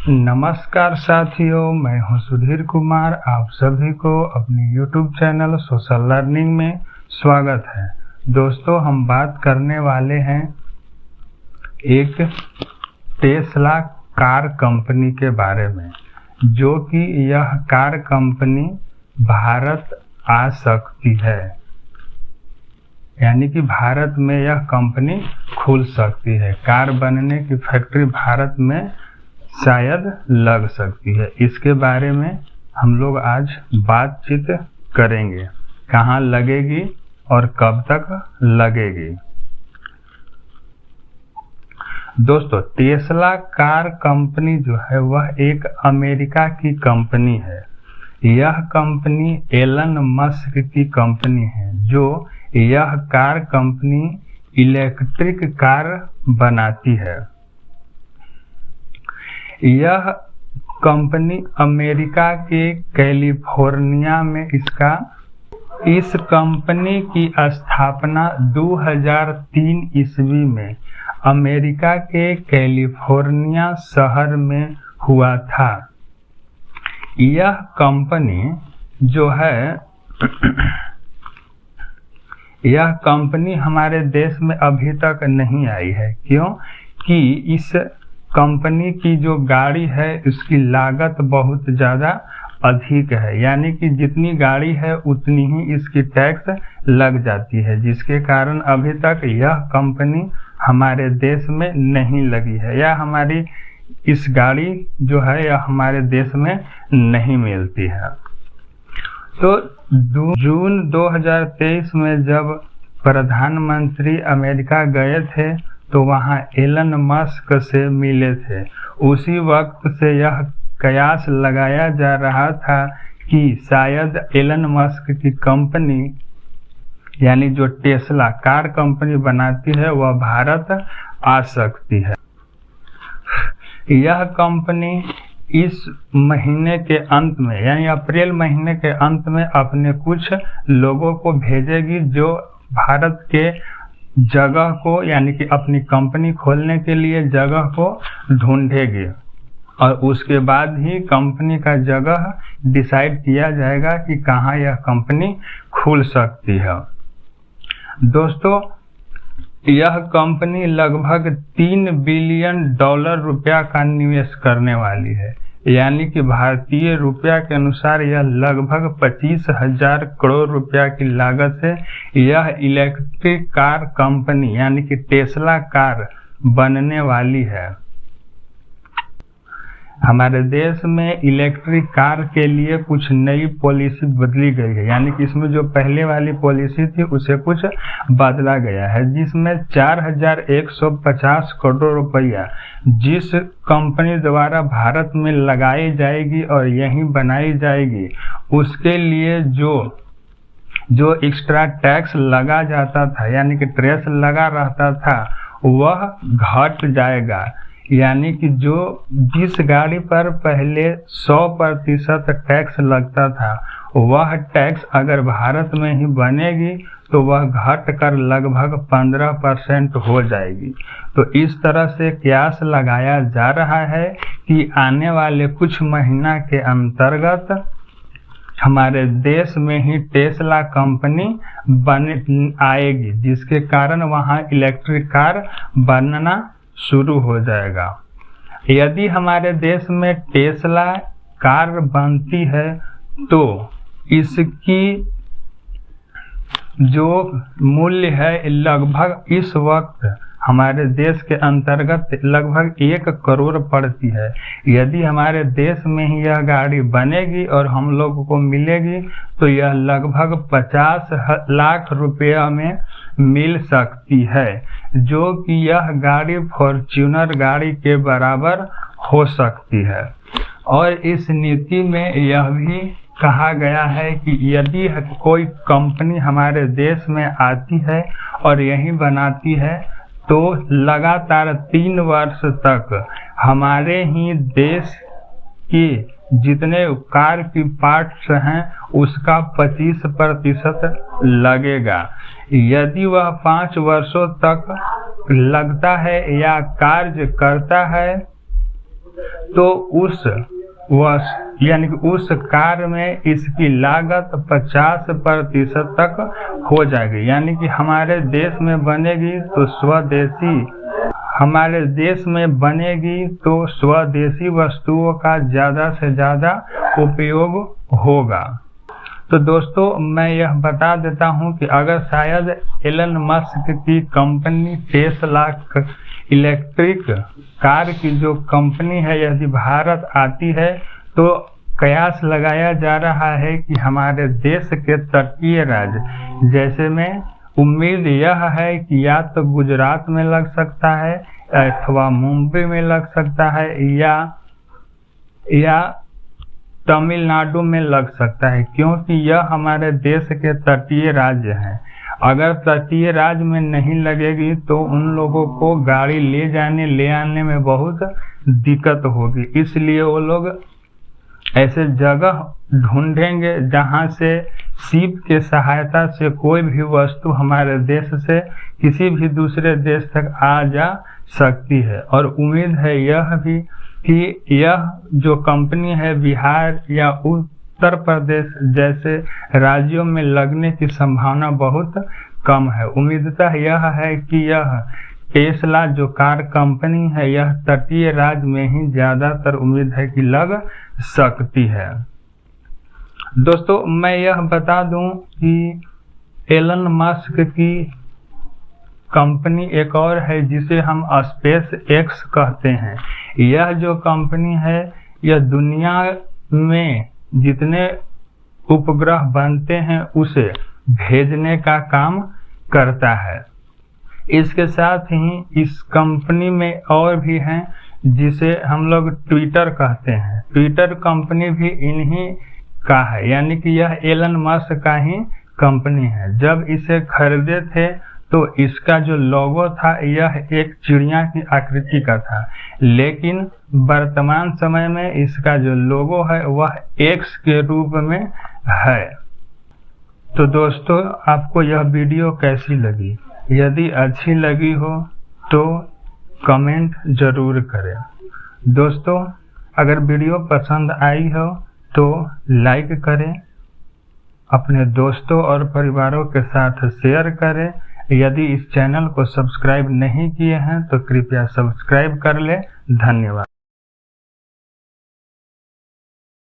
नमस्कार साथियों, मैं हूं सुधीर कुमार। आप सभी को अपनी YouTube चैनल सोशल लर्निंग में स्वागत है। दोस्तों, हम बात करने वाले हैं एक टेस्ला कार कंपनी के बारे में, जो कि यह कार कंपनी भारत आ सकती है, यानी कि भारत में यह कंपनी खुल सकती है। कार बनने की फैक्ट्री भारत में शायद लग सकती है। इसके बारे में हम लोग आज बातचीत करेंगे, कहाँ लगेगी और कब तक लगेगी। दोस्तों, टेस्ला कार कंपनी जो है वह एक अमेरिका की कंपनी है। यह कंपनी एलन मस्क की कंपनी है, जो यह कार कंपनी इलेक्ट्रिक कार बनाती है। यह कंपनी अमेरिका के कैलिफोर्निया में इस कंपनी की स्थापना 2003 ईस्वी में अमेरिका के कैलिफोर्निया शहर में हुआ था। यह कंपनी जो है यह कंपनी हमारे देश में अभी तक नहीं आई है, क्योंकि इस कंपनी की जो गाड़ी है उसकी लागत बहुत ज़्यादा अधिक है, यानी कि जितनी गाड़ी है उतनी ही इसकी टैक्स लग जाती है, जिसके कारण अभी तक यह कंपनी हमारे देश में नहीं लगी है, या हमारी इस गाड़ी जो है यह हमारे देश में नहीं मिलती है। तो जून 2023 में जब प्रधानमंत्री अमेरिका गए थे तो वहाँ एलन मस्क से मिले थे। उसी वक्त से यह कयास लगाया जा रहा था कि शायद एलन मस्क की कंपनी, यानी जो टेस्ला कार कंपनी बनाती है, वह भारत आ सकती है। यह कंपनी इस महीने के अंत में, यानी अप्रैल महीने के अंत में अपने कुछ लोगों को भेजेगी, जो भारत के जगह को, यानी कि अपनी कंपनी खोलने के लिए जगह को ढूंढेगी, और उसके बाद ही कंपनी का जगह डिसाइड किया जाएगा कि कहाँ यह कंपनी खुल सकती है। दोस्तों, यह कंपनी लगभग $3 बिलियन रुपया का निवेश करने वाली है, यानी कि भारतीय रुपया के अनुसार यह लगभग 25,000 करोड़ रुपया की लागत से यह इलेक्ट्रिक कार कंपनी, यानी कि टेस्ला कार बनने वाली है। हमारे देश में इलेक्ट्रिक कार के लिए कुछ नई पॉलिसी बदली गई है, यानी कि इसमें जो पहले वाली पॉलिसी थी उसे कुछ बदला गया है, जिसमें 4,150 करोड़ रुपया जिस कंपनी द्वारा भारत में लगाई जाएगी और यहीं बनाई जाएगी, उसके लिए जो एक्स्ट्रा टैक्स लगा जाता था, यानी कि ट्रेस लगा रहता था, वह घट जाएगा। यानी कि जो जिस गाड़ी पर पहले 100% टैक्स लगता था, वह टैक्स अगर भारत में ही बनेगी तो वह घट कर लगभग 15% हो जाएगी। तो इस तरह से कयास लगाया जा रहा है कि आने वाले कुछ महीना के अंतर्गत हमारे देश में ही टेस्ला कंपनी आएगी, जिसके कारण वहाँ इलेक्ट्रिक कार बनना शुरू हो जाएगा। यदि हमारे देश में टेस्ला कार बनती है तो इसकी जो मूल्य है लगभग इस वक्त हमारे देश के अंतर्गत लगभग 1 करोड़ पड़ती है। यदि हमारे देश में ही यह गाड़ी बनेगी और हम लोगों को मिलेगी तो यह लगभग 50 लाख रुपया में मिल सकती है, जो कि यह गाड़ी फॉर्च्यूनर गाड़ी के बराबर हो सकती है। और इस नीति में यह भी कहा गया है कि यदि कोई कंपनी हमारे देश में आती है और यहीं बनाती है तो लगातार 3 वर्ष तक हमारे ही देश की जितने कार की पार्ट्स हैं उसका 25% लगेगा। यदि वह 5 वर्षों तक लगता है या कार्य करता है तो यानी कि उस कार में इसकी लागत 50% तक हो जाएगी। यानी कि हमारे देश में बनेगी तो स्वदेशी वस्तुओं का ज़्यादा से ज़्यादा उपयोग होगा। तो दोस्तों मैं यह बता देता हूं कि अगर शायद एलन मस्क की कंपनी टेस्ला इलेक्ट्रिक कार की जो कंपनी है यदि भारत आती है तो कयास लगाया जा रहा है कि हमारे देश के तटीय राज्य जैसे में उम्मीद यह है कि या तो गुजरात में लग सकता है अथवा मुंबई में लग सकता है या तमिलनाडु में लग सकता है, क्योंकि यह हमारे देश के तटीय राज्य हैं। अगर तटीय राज्य में नहीं लगेगी तो उन लोगों को गाड़ी ले आने में बहुत दिक्कत होगी। इसलिए वो लोग ऐसे जगह ढूंढेंगे जहां से शिप के सहायता से कोई भी वस्तु हमारे देश से किसी भी दूसरे देश तक आ जा सकती है। और उम्मीद है यह भी कि यह जो कंपनी है बिहार या उत्तर प्रदेश जैसे राज्यों में लगने की संभावना बहुत कम है। उम्मीदतः यह है कि यह टेस्ला जो कार कंपनी है यह तटीय राज्य में ही ज़्यादातर उम्मीद है कि लग सकती है। दोस्तों मैं यह बता दूं कि एलन मस्क की कंपनी एक और है जिसे हम स्पेस एक्स कहते हैं। यह जो कंपनी है यह दुनिया में जितने उपग्रह बनते हैं उसे भेजने का काम करता है। इसके साथ ही इस कंपनी में और भी हैं जिसे हम लोग ट्विटर कहते हैं। ट्विटर कंपनी भी इन्हीं का है, यानी कि यह एलन मस्क का ही कंपनी है। जब इसे खरीदे थे तो इसका जो लोगो था यह एक चिड़िया की आकृति का था, लेकिन वर्तमान समय में इसका जो लोगो है वह एक्स के रूप में है। तो दोस्तों आपको यह वीडियो कैसी लगी? यदि अच्छी लगी हो तो कमेंट जरूर करें। दोस्तों अगर वीडियो पसंद आई हो तो लाइक करें, अपने दोस्तों और परिवारों के साथ शेयर करें। यदि इस चैनल को सब्सक्राइब नहीं किए हैं तो कृपया सब्सक्राइब कर लें। धन्यवाद।